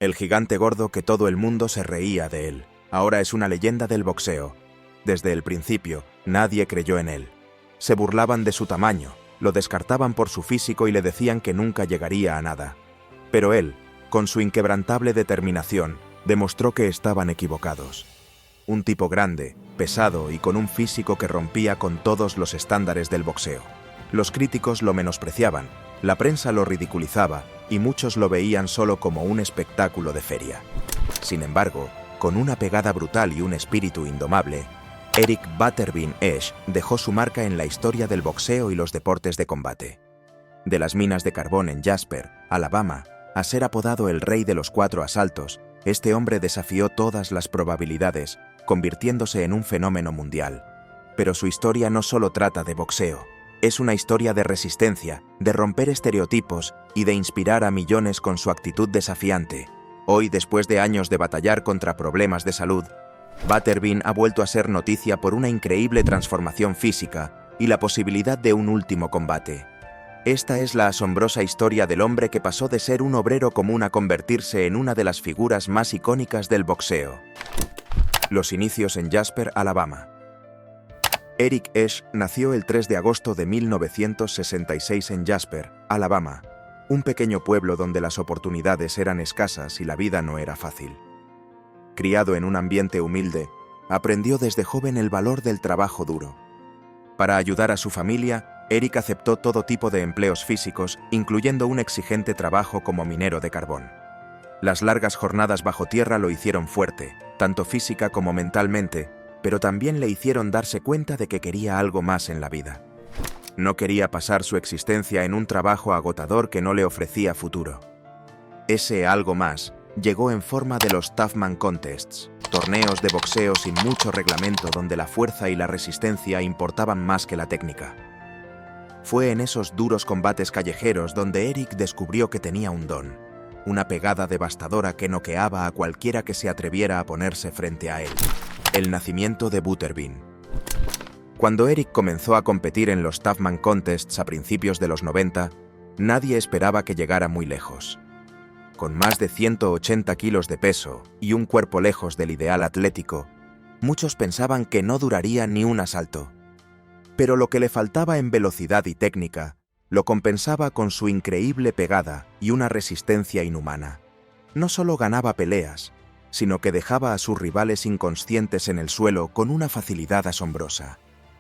El gigante gordo que todo el mundo se reía de él. Ahora es una leyenda del boxeo. Desde el principio, nadie creyó en él. Se burlaban de su tamaño, lo descartaban por su físico y le decían que nunca llegaría a nada. Pero él, con su inquebrantable determinación, demostró que estaban equivocados. Un tipo grande, pesado y con un físico que rompía con todos los estándares del boxeo. Los críticos lo menospreciaban, la prensa lo ridiculizaba y muchos lo veían solo como un espectáculo de feria. Sin embargo, con una pegada brutal y un espíritu indomable, Eric Butterbean Esch dejó su marca en la historia del boxeo y los deportes de combate. De las minas de carbón en Jasper, Alabama, a ser apodado el rey de los 4 asaltos, este hombre desafió todas las probabilidades, convirtiéndose en un fenómeno mundial. Pero su historia no solo trata de boxeo. Es una historia de resistencia, de romper estereotipos y de inspirar a millones con su actitud desafiante. Hoy, después de años de batallar contra problemas de salud, Butterbean ha vuelto a ser noticia por una increíble transformación física y la posibilidad de un último combate. Esta es la asombrosa historia del hombre que pasó de ser un obrero común a convertirse en una de las figuras más icónicas del boxeo. Los inicios en Jasper, Alabama. Eric Esch nació el 3 de agosto de 1966 en Jasper, Alabama, un pequeño pueblo donde las oportunidades eran escasas y la vida no era fácil. Criado en un ambiente humilde, aprendió desde joven el valor del trabajo duro. Para ayudar a su familia, Eric aceptó todo tipo de empleos físicos, incluyendo un exigente trabajo como minero de carbón. Las largas jornadas bajo tierra lo hicieron fuerte, tanto física como mentalmente, pero también le hicieron darse cuenta de que quería algo más en la vida. No quería pasar su existencia en un trabajo agotador que no le ofrecía futuro. Ese algo más llegó en forma de los Toughman Contests, torneos de boxeo sin mucho reglamento donde la fuerza y la resistencia importaban más que la técnica. Fue en esos duros combates callejeros donde Eric descubrió que tenía un don, una pegada devastadora que noqueaba a cualquiera que se atreviera a ponerse frente a él. El nacimiento de Butterbean. Cuando Eric comenzó a competir en los Toughman Contests a principios de los 90, nadie esperaba que llegara muy lejos. Con más de 180 kilos de peso y un cuerpo lejos del ideal atlético, muchos pensaban que no duraría ni un asalto. Pero lo que le faltaba en velocidad y técnica, lo compensaba con su increíble pegada y una resistencia inhumana. No solo ganaba peleas, sino que dejaba a sus rivales inconscientes en el suelo con una facilidad asombrosa.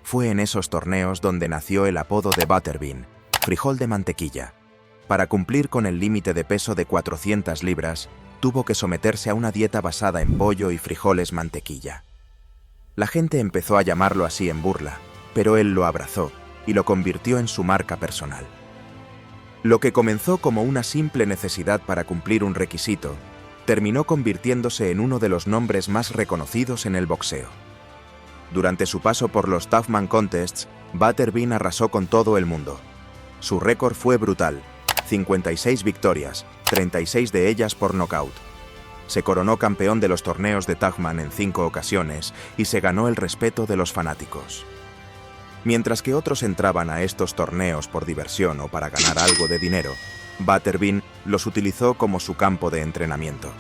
Fue en esos torneos donde nació el apodo de Butterbean, frijol de mantequilla. Para cumplir con el límite de peso de 400 libras, tuvo que someterse a una dieta basada en pollo y frijoles mantequilla. La gente empezó a llamarlo así en burla, pero él lo abrazó y lo convirtió en su marca personal. Lo que comenzó como una simple necesidad para cumplir un requisito, terminó convirtiéndose en uno de los nombres más reconocidos en el boxeo. Durante su paso por los Toughman Contests, Butterbean arrasó con todo el mundo. Su récord fue brutal, 56 victorias, 36 de ellas por nocaut. Se coronó campeón de los torneos de Toughman en 5 ocasiones y se ganó el respeto de los fanáticos. Mientras que otros entraban a estos torneos por diversión o para ganar algo de dinero, Butterbean los utilizó como su campo de entrenamiento.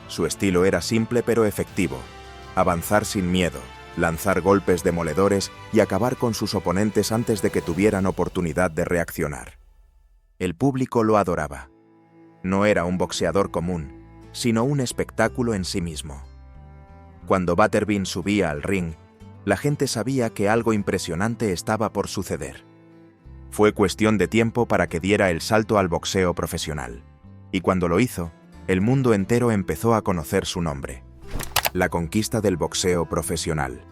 Su estilo era simple pero efectivo: avanzar sin miedo, lanzar golpes demoledores y acabar con sus oponentes antes de que tuvieran oportunidad de reaccionar. El público lo adoraba. No era un boxeador común, sino un espectáculo en sí mismo. Cuando Butterbean subía al ring, la gente sabía que algo impresionante estaba por suceder. Fue cuestión de tiempo para que diera el salto al boxeo profesional. Y cuando lo hizo, el mundo entero empezó a conocer su nombre. La conquista del boxeo profesional.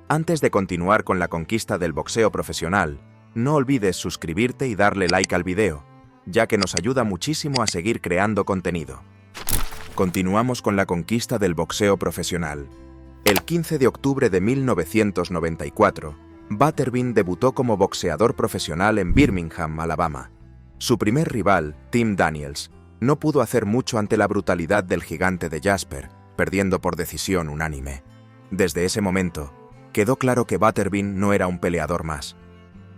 Antes de continuar con la conquista del boxeo profesional, no olvides suscribirte y darle like al video, ya que nos ayuda muchísimo a seguir creando contenido. Continuamos con la conquista del boxeo profesional. El 15 de octubre de 1994, Butterbean debutó como boxeador profesional en Birmingham, Alabama. Su primer rival, Tim Daniels, no pudo hacer mucho ante la brutalidad del gigante de Jasper, perdiendo por decisión unánime. Desde ese momento, quedó claro que Butterbean no era un peleador más.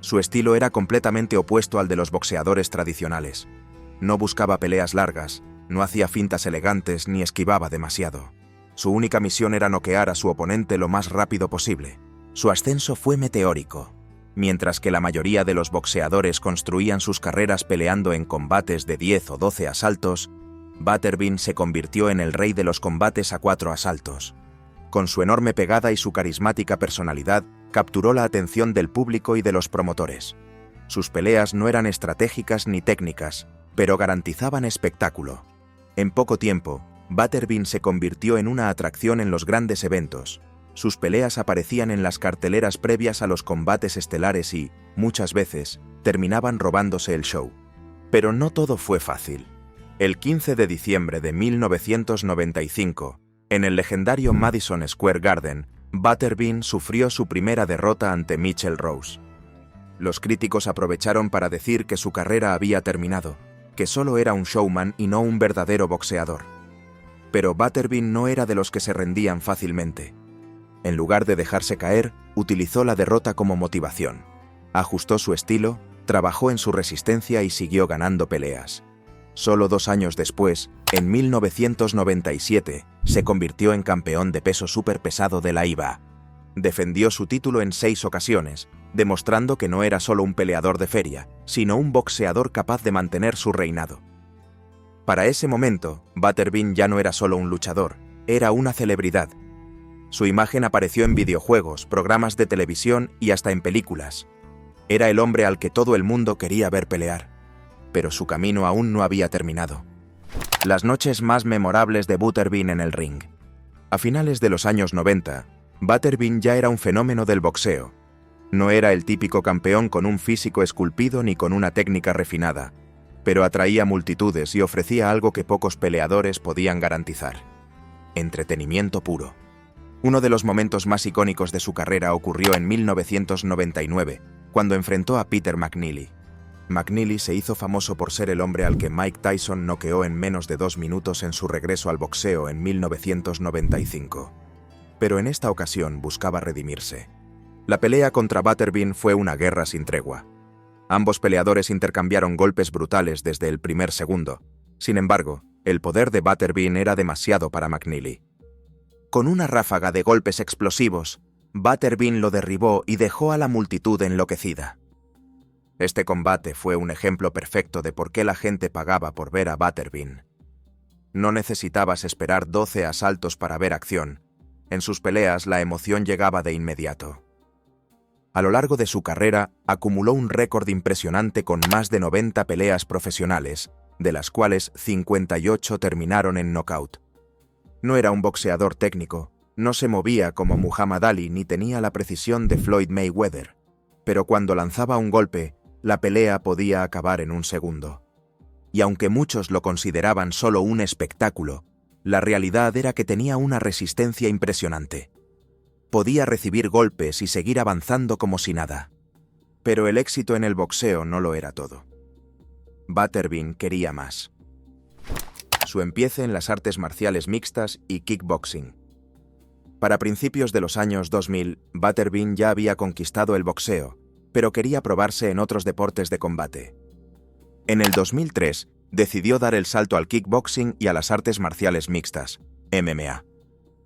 Su estilo era completamente opuesto al de los boxeadores tradicionales. No buscaba peleas largas, No hacía fintas elegantes ni esquivaba demasiado. Su única misión era noquear a su oponente lo más rápido posible. Su ascenso fue meteórico. Mientras que la mayoría de los boxeadores construían sus carreras peleando en combates de 10 o 12 asaltos, Butterbean se convirtió en el rey de los combates a 4 asaltos. Con su enorme pegada y su carismática personalidad, capturó la atención del público y de los promotores. Sus peleas no eran estratégicas ni técnicas, pero garantizaban espectáculo. En poco tiempo, Butterbean se convirtió en una atracción en los grandes eventos. Sus peleas aparecían en las carteleras previas a los combates estelares y, muchas veces, terminaban robándose el show. Pero no todo fue fácil. El 15 de diciembre de 1995, en el legendario Madison Square Garden, Butterbean sufrió su primera derrota ante Michelle Rose. Los críticos aprovecharon para decir que su carrera había terminado, que solo era un showman y no un verdadero boxeador. Pero Butterbean no era de los que se rendían fácilmente. En lugar de dejarse caer, utilizó la derrota como motivación. Ajustó su estilo, trabajó en su resistencia y siguió ganando peleas. Solo 2 años después, en 1997, se convirtió en campeón de peso superpesado de la IBA. Defendió su título en 6 ocasiones, demostrando que no era solo un peleador de feria, sino un boxeador capaz de mantener su reinado. Para ese momento, Butterbean ya no era solo un luchador, era una celebridad. Su imagen apareció en videojuegos, programas de televisión y hasta en películas. Era el hombre al que todo el mundo quería ver pelear. Pero su camino aún no había terminado. Las noches más memorables de Butterbean en el ring. A finales de los años 90, Butterbean ya era un fenómeno del boxeo. No era el típico campeón con un físico esculpido ni con una técnica refinada, pero atraía multitudes y ofrecía algo que pocos peleadores podían garantizar: entretenimiento puro. Uno de los momentos más icónicos de su carrera ocurrió en 1999, cuando enfrentó a Peter McNeely. McNeely se hizo famoso por ser el hombre al que Mike Tyson noqueó en menos de 2 minutos en su regreso al boxeo en 1995. Pero en esta ocasión buscaba redimirse. La pelea contra Butterbean fue una guerra sin tregua. Ambos peleadores intercambiaron golpes brutales desde el primer segundo. Sin embargo, el poder de Butterbean era demasiado para McNeely. Con una ráfaga de golpes explosivos, Butterbean lo derribó y dejó a la multitud enloquecida. Este combate fue un ejemplo perfecto de por qué la gente pagaba por ver a Butterbean. No necesitabas esperar 12 asaltos para ver acción. En sus peleas la emoción llegaba de inmediato. A lo largo de su carrera, acumuló un récord impresionante con más de 90 peleas profesionales, de las cuales 58 terminaron en nocaut. No era un boxeador técnico, no se movía como Muhammad Ali ni tenía la precisión de Floyd Mayweather, pero cuando lanzaba un golpe, la pelea podía acabar en un segundo. Y aunque muchos lo consideraban solo un espectáculo, la realidad era que tenía una resistencia impresionante. Podía recibir golpes y seguir avanzando como si nada. Pero el éxito en el boxeo no lo era todo. Butterbean quería más. Su empiece en las artes marciales mixtas y kickboxing. Para principios de los años 2000, Butterbean ya había conquistado el boxeo, pero quería probarse en otros deportes de combate. En el 2003, decidió dar el salto al kickboxing y a las artes marciales mixtas, MMA.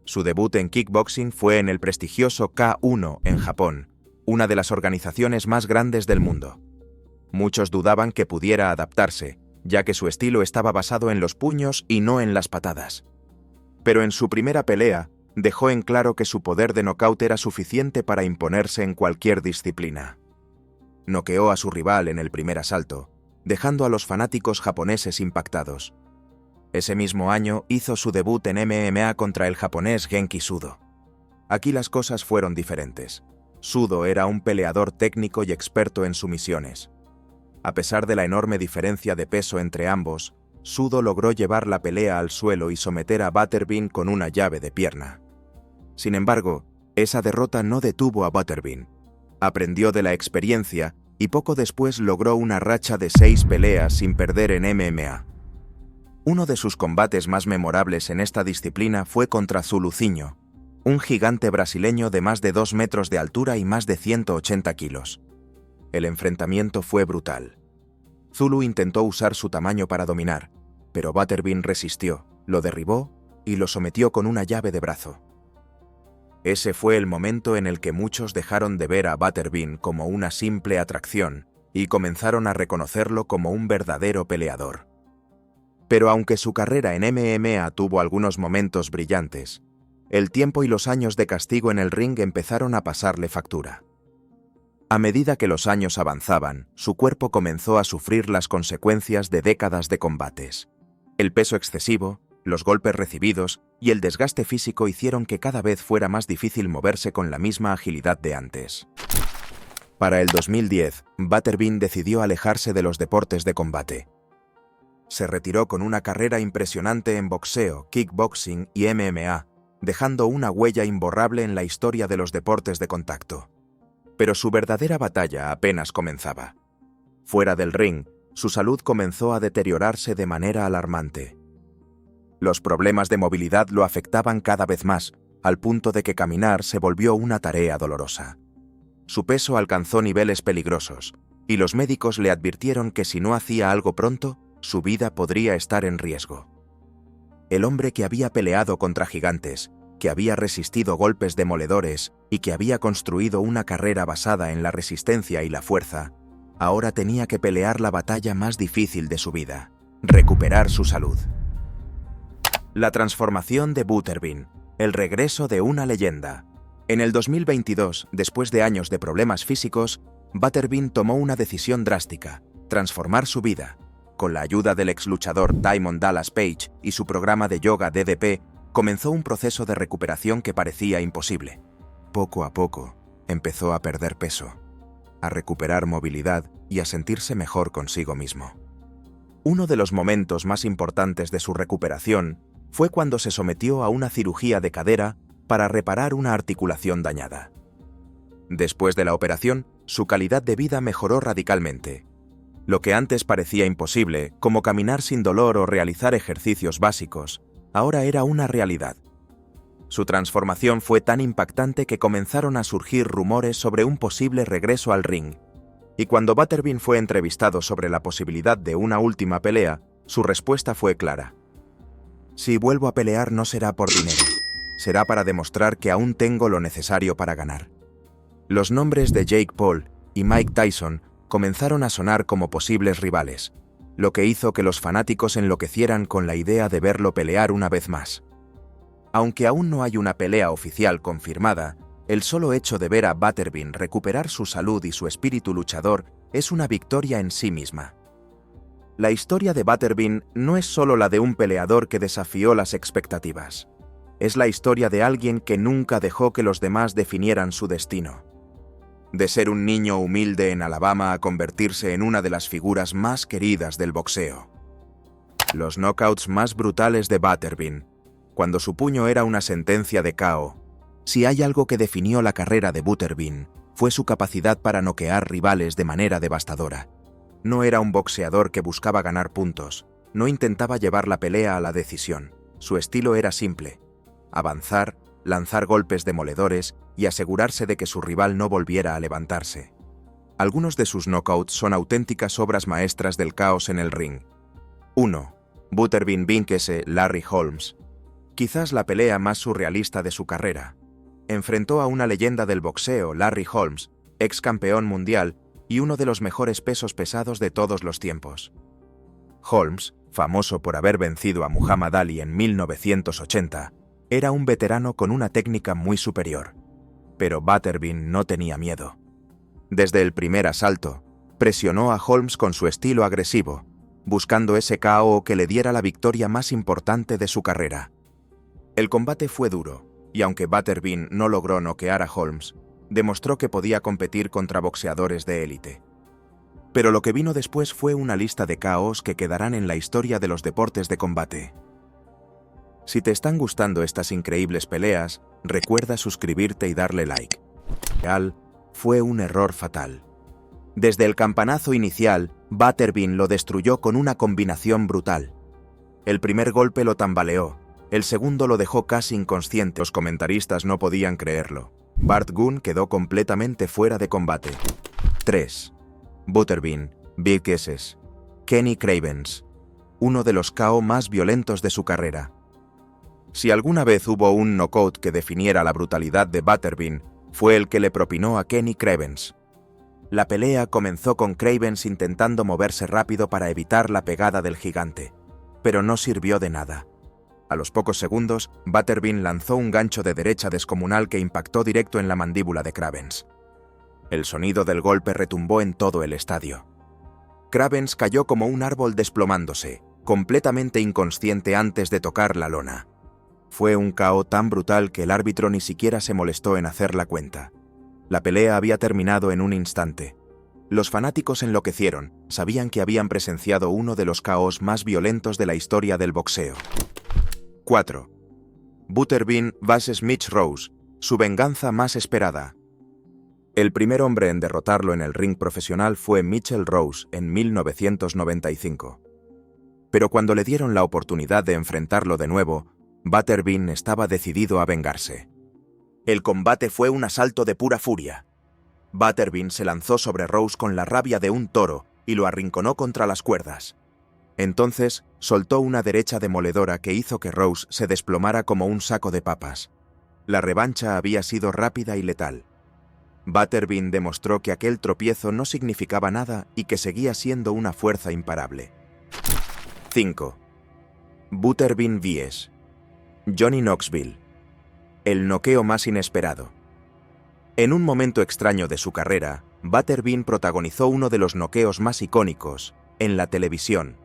Su debut en kickboxing fue en el prestigioso K1 en Japón, una de las organizaciones más grandes del mundo. Muchos dudaban que pudiera adaptarse, ya que su estilo estaba basado en los puños y no en las patadas. Pero en su primera pelea, dejó en claro que su poder de nocaut era suficiente para imponerse en cualquier disciplina. Noqueó a su rival en el primer asalto, dejando a los fanáticos japoneses impactados. Ese mismo año hizo su debut en MMA contra el japonés Genki Sudo. Aquí las cosas fueron diferentes. Sudo era un peleador técnico y experto en sumisiones. A pesar de la enorme diferencia de peso entre ambos, Sudo logró llevar la pelea al suelo y someter a Butterbean con una llave de pierna. Sin embargo, esa derrota no detuvo a Butterbean. Aprendió de la experiencia y poco después logró una racha de 6 peleas sin perder en MMA. Uno de sus combates más memorables en esta disciplina fue contra Zuluzinho, un gigante brasileño de más de 2 metros de altura y más de 180 kilos. El enfrentamiento fue brutal. Zulu intentó usar su tamaño para dominar, pero Butterbean resistió, lo derribó y lo sometió con una llave de brazo. Ese fue el momento en el que muchos dejaron de ver a Butterbean como una simple atracción y comenzaron a reconocerlo como un verdadero peleador. Pero aunque su carrera en MMA tuvo algunos momentos brillantes, el tiempo y los años de castigo en el ring empezaron a pasarle factura. A medida que los años avanzaban, su cuerpo comenzó a sufrir las consecuencias de décadas de combates. El peso excesivo, los golpes recibidos y el desgaste físico hicieron que cada vez fuera más difícil moverse con la misma agilidad de antes. Para el 2010, Butterbean decidió alejarse de los deportes de combate. Se retiró con una carrera impresionante en boxeo, kickboxing y MMA, dejando una huella imborrable en la historia de los deportes de contacto. Pero su verdadera batalla apenas comenzaba. Fuera del ring, su salud comenzó a deteriorarse de manera alarmante. Los problemas de movilidad lo afectaban cada vez más, al punto de que caminar se volvió una tarea dolorosa. Su peso alcanzó niveles peligrosos, y los médicos le advirtieron que si no hacía algo pronto, su vida podría estar en riesgo. El hombre que había peleado contra gigantes, que había resistido golpes demoledores y que había construido una carrera basada en la resistencia y la fuerza, ahora tenía que pelear la batalla más difícil de su vida: recuperar su salud. La transformación de Butterbean, el regreso de una leyenda. En el 2022, después de años de problemas físicos, Butterbean tomó una decisión drástica: transformar su vida. Con la ayuda del ex luchador Diamond Dallas Page y su programa de yoga DDP, comenzó un proceso de recuperación que parecía imposible. Poco a poco, empezó a perder peso, a recuperar movilidad y a sentirse mejor consigo mismo. Uno de los momentos más importantes de su recuperación fue cuando se sometió a una cirugía de cadera para reparar una articulación dañada. Después de la operación, su calidad de vida mejoró radicalmente. Lo que antes parecía imposible, como caminar sin dolor o realizar ejercicios básicos, ahora era una realidad. Su transformación fue tan impactante que comenzaron a surgir rumores sobre un posible regreso al ring, y cuando Butterbean fue entrevistado sobre la posibilidad de una última pelea, su respuesta fue clara: si vuelvo a pelear no será por dinero, será para demostrar que aún tengo lo necesario para ganar. Los nombres de Jake Paul y Mike Tyson comenzaron a sonar como posibles rivales, lo que hizo que los fanáticos enloquecieran con la idea de verlo pelear una vez más. Aunque aún no hay una pelea oficial confirmada, el solo hecho de ver a Butterbean recuperar su salud y su espíritu luchador es una victoria en sí misma. La historia de Butterbean no es solo la de un peleador que desafió las expectativas. Es la historia de alguien que nunca dejó que los demás definieran su destino. De ser un niño humilde en Alabama a convertirse en una de las figuras más queridas del boxeo. Los knockouts más brutales de Butterbean, cuando su puño era una sentencia de KO. Si hay algo que definió la carrera de Butterbean, fue su capacidad para noquear rivales de manera devastadora. No era un boxeador que buscaba ganar puntos, no intentaba llevar la pelea a la decisión. Su estilo era simple: avanzar, lanzar golpes demoledores y asegurarse de que su rival no volviera a levantarse. Algunos de sus knockouts son auténticas obras maestras del caos en el ring. 1. Butterbean vs. Larry Holmes. Quizás la pelea más surrealista de su carrera. Enfrentó a una leyenda del boxeo, Larry Holmes, ex campeón mundial y uno de los mejores pesos pesados de todos los tiempos. Holmes, famoso por haber vencido a Muhammad Ali en 1980, era un veterano con una técnica muy superior. Pero Butterbean no tenía miedo. Desde el primer asalto, presionó a Holmes con su estilo agresivo, buscando ese KO que le diera la victoria más importante de su carrera. El combate fue duro, y aunque Butterbean no logró noquear a Holmes, demostró que podía competir contra boxeadores de élite. Pero lo que vino después fue una lista de KOs que quedarán en la historia de los deportes de combate. Si te están gustando estas increíbles peleas, recuerda suscribirte y darle like. Fue un error fatal. Desde el campanazo inicial, Butterbean lo destruyó con una combinación brutal. El primer golpe lo tambaleó, el segundo lo dejó casi inconsciente. Los comentaristas no podían creerlo. Bart Gunn quedó completamente fuera de combate. 3. Butterbean, Big S. Kenny Cravens. uno de los KO más violentos de su carrera. Si alguna vez hubo un knockout que definiera la brutalidad de Butterbean, fue el que le propinó a Kenny Cravens. La pelea comenzó con Cravens intentando moverse rápido para evitar la pegada del gigante, pero no sirvió de nada. A los pocos segundos, Butterbean lanzó un gancho de derecha descomunal que impactó directo en la mandíbula de Cravens. El sonido del golpe retumbó en todo el estadio. Cravens cayó como un árbol desplomándose, completamente inconsciente antes de tocar la lona. Fue un KO tan brutal que el árbitro ni siquiera se molestó en hacer la cuenta. La pelea había terminado en un instante. Los fanáticos enloquecieron, sabían que habían presenciado uno de los KOs más violentos de la historia del boxeo. 4. Butterbean vs. Mitch Rose, su venganza más esperada. El primer hombre en derrotarlo en el ring profesional fue Mitchell Rose en 1995. Pero cuando le dieron la oportunidad de enfrentarlo de nuevo, Butterbean estaba decidido a vengarse. El combate fue un asalto de pura furia. Butterbean se lanzó sobre Rose con la rabia de un toro y lo arrinconó contra las cuerdas. Entonces, soltó una derecha demoledora que hizo que Rose se desplomara como un saco de papas. La revancha había sido rápida y letal. Butterbean demostró que aquel tropiezo no significaba nada y que seguía siendo una fuerza imparable. 5. Butterbean vs. Johnny Knoxville. El noqueo más inesperado. En un momento extraño de su carrera, Butterbean protagonizó uno de los noqueos más icónicos en la televisión.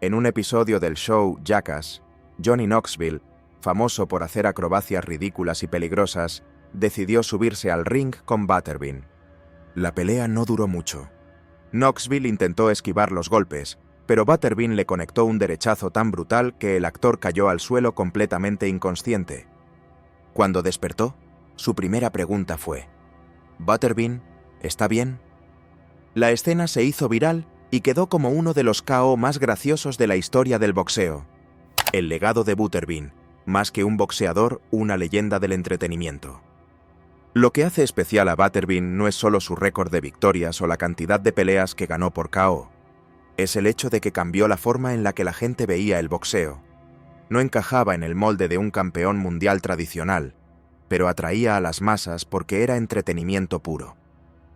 En un episodio del show Jackass, Johnny Knoxville, famoso por hacer acrobacias ridículas y peligrosas, decidió subirse al ring con Butterbean. La pelea no duró mucho. Knoxville intentó esquivar los golpes, pero Butterbean le conectó un derechazo tan brutal que el actor cayó al suelo completamente inconsciente. Cuando despertó, su primera pregunta fue: «¿Butterbean, está bien?». La escena se hizo viral y quedó como uno de los KO más graciosos de la historia del boxeo. El legado de Butterbean, más que un boxeador, una leyenda del entretenimiento. Lo que hace especial a Butterbean no es solo su récord de victorias o la cantidad de peleas que ganó por KO. Es el hecho de que cambió la forma en la que la gente veía el boxeo. No encajaba en el molde de un campeón mundial tradicional, pero atraía a las masas porque era entretenimiento puro.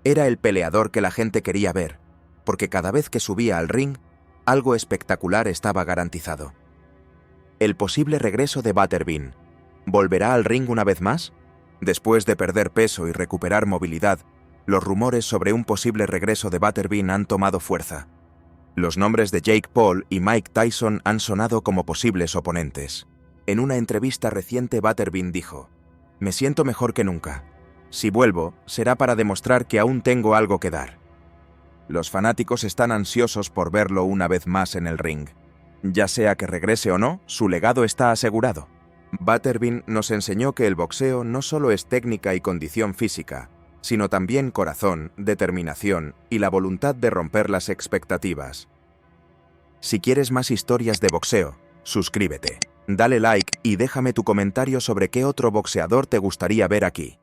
Era el peleador que la gente quería ver, porque cada vez que subía al ring, algo espectacular estaba garantizado. El posible regreso de Butterbean. ¿Volverá al ring una vez más? Después de perder peso y recuperar movilidad, los rumores sobre un posible regreso de Butterbean han tomado fuerza. Los nombres de Jake Paul y Mike Tyson han sonado como posibles oponentes. En una entrevista reciente, Butterbean dijo: «Me siento mejor que nunca. Si vuelvo, será para demostrar que aún tengo algo que dar». Los fanáticos están ansiosos por verlo una vez más en el ring. Ya sea que regrese o no, su legado está asegurado. Butterbean nos enseñó que el boxeo no solo es técnica y condición física, sino también corazón, determinación y la voluntad de romper las expectativas. Si quieres más historias de boxeo, suscríbete, dale like y déjame tu comentario sobre qué otro boxeador te gustaría ver aquí.